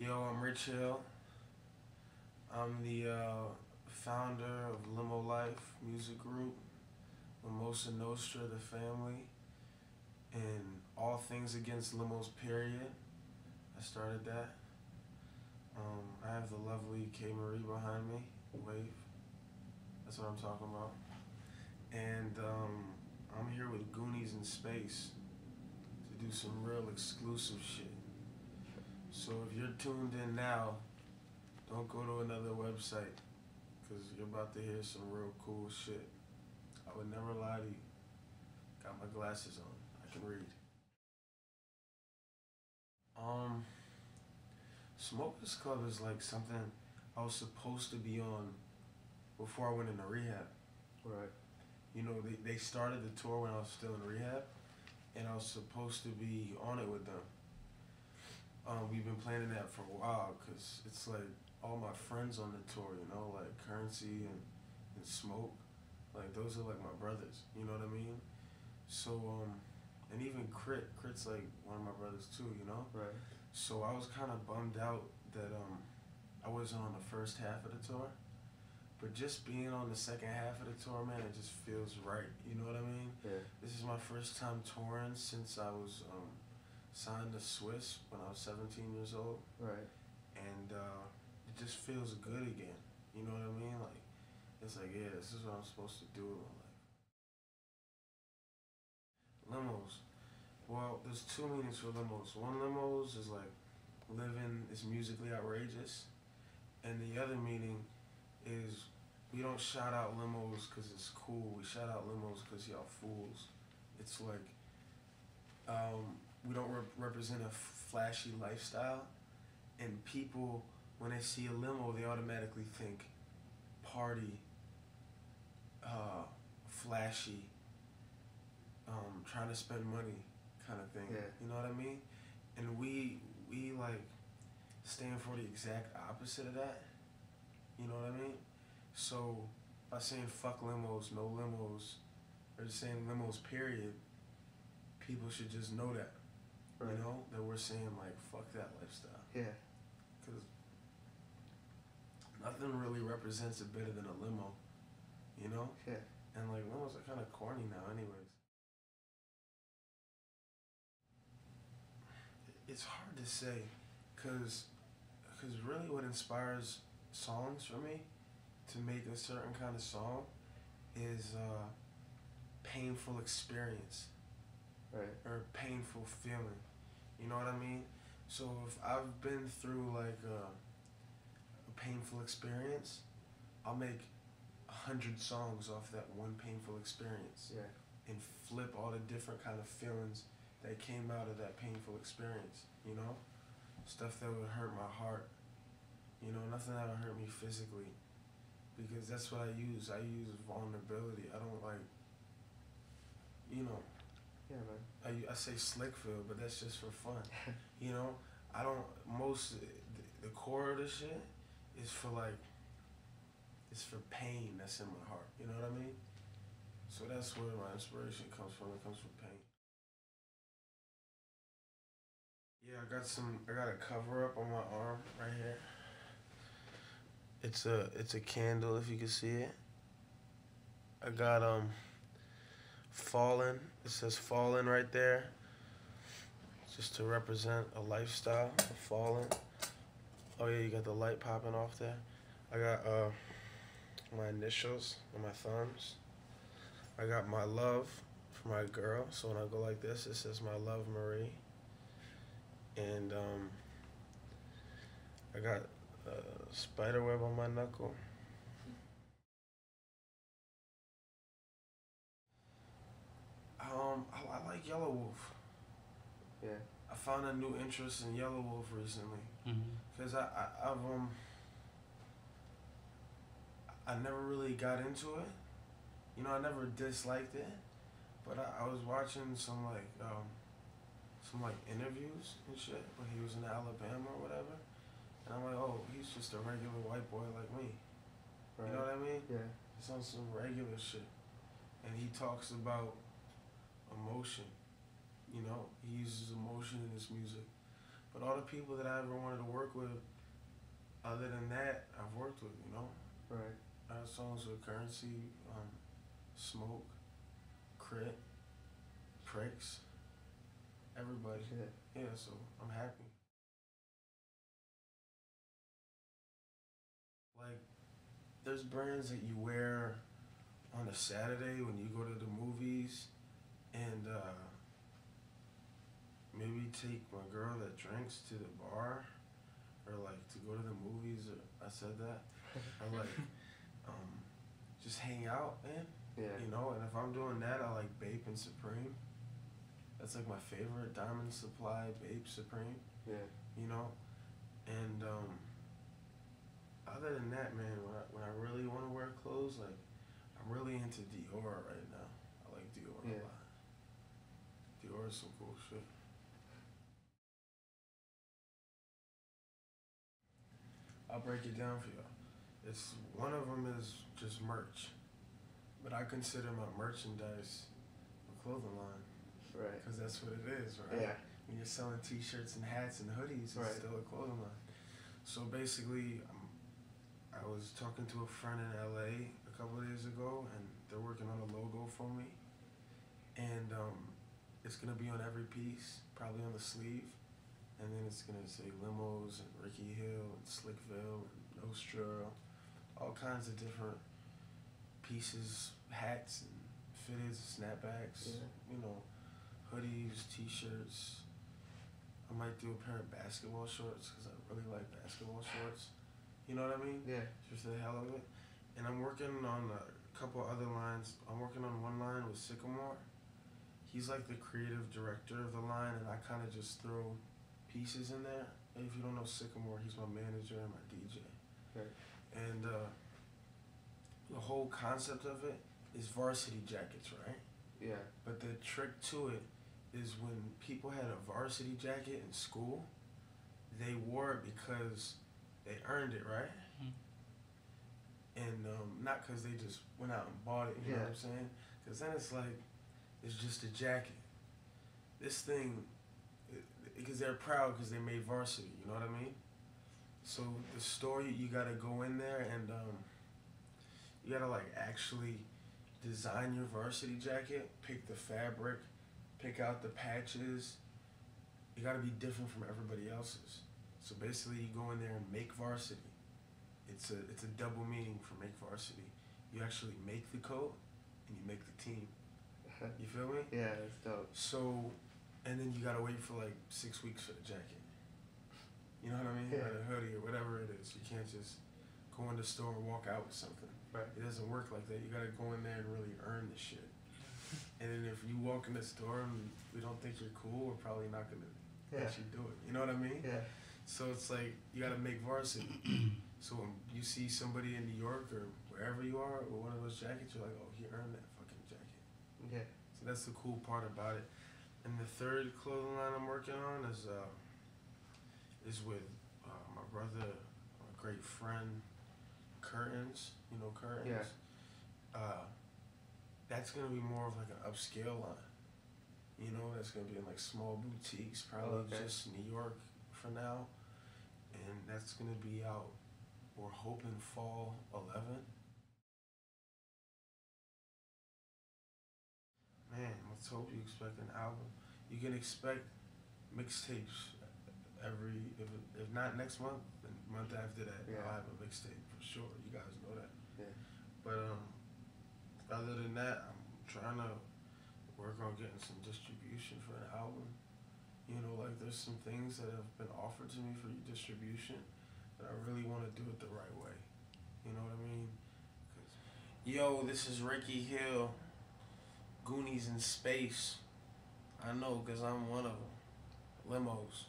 Yo, I'm Rich Hil. I'm the founder of Limo Life Music Group, Mimosa Nostra, the family, and all things against limos, period. I started that. I have the lovely K. Marie behind me. Wave. That's what I'm talking about. And I'm here with Goonies in Space to do some real exclusive shit. So if you're tuned in now, don't go to another website, because you're about to hear some real cool shit. I would never lie to you. Got my glasses on. I can read. Smokers Club is like something I was supposed to be on before I went into rehab. Right. You know, they started the tour when I was still in rehab, and I was supposed to be on it with them. We've been planning that for a while, because it's like all my friends on the tour, you know, like Currency and Smoke. Like, those are like my brothers, you know what I mean? So, and even Crit's like one of my brothers too, you know? Right. So I was kind of bummed out that I wasn't on the first half of the tour. But just being on the second half of the tour, man, it just feels right, you know what I mean? Yeah. This is my first time touring since I was signed to Swiss when I was 17 years old. Right. And it just feels good again, you know what I mean? Like, it's like, yeah, this is what I'm supposed to do in my life. Limos. Well, there's two meanings for limos. One, limos is like living is musically outrageous, and the other meaning is we don't shout out limos because it's cool. We shout out limos because y'all fools. It's like we don't represent a flashy lifestyle, and people, when they see a limo, they automatically think party, flashy, trying to spend money kind of thing. Yeah. You know what I mean? And we like stand for the exact opposite of that. You know what I mean? So by saying fuck limos, no limos, or just saying limos period, people should just know that. Right. You know? That we're saying like fuck that lifestyle. Yeah. Because nothing really represents it better than a limo. You know? Yeah. And like limos are kind of corny now anyways. It's hard to say, cause really what inspires songs for me to make a certain kind of song is painful experience. Right. Or painful feeling. You know what I mean? So if I've been through like a painful experience, I'll make 100 songs off that one painful experience. Yeah. And flip all the different kind of feelings that came out of that painful experience, you know? Stuff that would hurt my heart, you know, nothing that would hurt me physically, because that's what I use. I use vulnerability. I don't like, you know, Yeah, man. I say slick feel, but that's just for fun, you know? I don't, the core of the shit is for like, it's for pain that's in my heart, you know what I mean? So that's where my inspiration comes from. It comes from pain. Yeah, I got a cover up on my arm right here. It's a candle, if you can see it. I got Fallen. It says Fallen right there, just to represent a lifestyle of fallen. Oh yeah, you got the light popping off there. I got my initials on my thumbs. I got my love for my girl, so when I go like this, it says my love, Marie. And I got a spider web on my knuckle. I like Yellow Wolf. Yeah. I found a new interest in Yellow Wolf recently, because I never really got into it. You know, I never disliked it, but I was watching some interviews and shit when he was in Alabama or whatever, and I'm like, oh, he's just a regular white boy like me. Right. You know what I mean? Yeah. He's on some regular shit, and he talks about emotion. You know, he uses emotion in his music. But all the people that I ever wanted to work with, other than that, I've worked with, you know. Right. I have songs with Currency, Smoke, Crit, Pricks, everybody. Shit. Yeah, so I'm happy. Like, there's brands that you wear on a Saturday when you go to the movies, and maybe take my girl that drinks to the bar, or like to go to the movies. Or I said that, or like just hang out, man. Yeah. You know, and if I'm doing that, I like Bape and Supreme. That's like my favorite. Diamond Supply, Bape, Supreme. Yeah. You know, and other than that, man, when I really want to wear clothes, like I'm really into Dior right now. I like Dior a Yeah. lot. Dior is some cool shit. I'll break it down for y'all. It's one of them is just merch, but I consider my merchandise a clothing line Right. because that's what it is, right? Yeah. When you're selling T-shirts and hats and hoodies, it's Right. still a clothing line. So basically, I was talking to a friend in LA a couple of days ago, and they're working on a logo for me, and it's gonna be on every piece, probably on the sleeve, and then it's gonna say Limos and Ricky Hill and Slickville and Nostra, all kinds of different pieces, hats and fitteds, snapbacks, Yeah. you know, hoodies, T-shirts. I might do a pair of basketball shorts because I really like basketball shorts. You know what I mean? Yeah. Just for the hell of it. And I'm working on a couple other lines. I'm working on one line with Sycamore. He's like the creative director of the line, and I kind of just throw pieces in there. And if you don't know Sycamore, he's my manager and my DJ. Right. And the whole concept of it is varsity jackets, right? Yeah. But the trick to it is when people had a varsity jacket in school, they wore it because they earned it, right? And not because they just went out and bought it, you know what I'm saying? Because then it's like, it's just a jacket. This thing, because they're proud because they made varsity, you know what I mean? So the store, you gotta go in there and you gotta like actually design your varsity jacket, pick the fabric, pick out the patches. You gotta be different from everybody else's. So basically you go in there and make varsity. It's a double meaning for make varsity. You actually make the coat and you make the team. You feel me? Yeah, that's dope. So, and then you gotta wait for like 6 weeks for the jacket. You know what I mean? Yeah. Or the hoodie or whatever it is. You can't just go in the store and walk out with something. Right. It doesn't work like that. You gotta go in there and really earn the shit. And then if you walk in the store and we don't think you're cool, we're probably not gonna let you do it. You know what I mean? Yeah. So it's like you gotta make varsity. So when you see somebody in New York or wherever you are with one of those jackets, you're like, oh, he earned that fucking jacket. Yeah. So that's the cool part about it. And the third clothing line I'm working on is with my brother, my great friend, Curtains. You know Curtains? Yeah. That's gonna be more of like an upscale line. You know, that's gonna be in like small boutiques, probably just New York for now. And that's gonna be out, we're hoping fall 11. Man, let's hope you expect an album. You can expect mixtapes if not next month, then month after that, I'll have a mixtape for sure. You guys know that. Yeah. But other than that, I'm trying to work on getting some distribution for an album. You know, like there's some things that have been offered to me for distribution that I really want to do it the right way. You know what I mean? Yo, this is Ricky Hil, Goonies in Space. I know, because I'm one of them. Limos.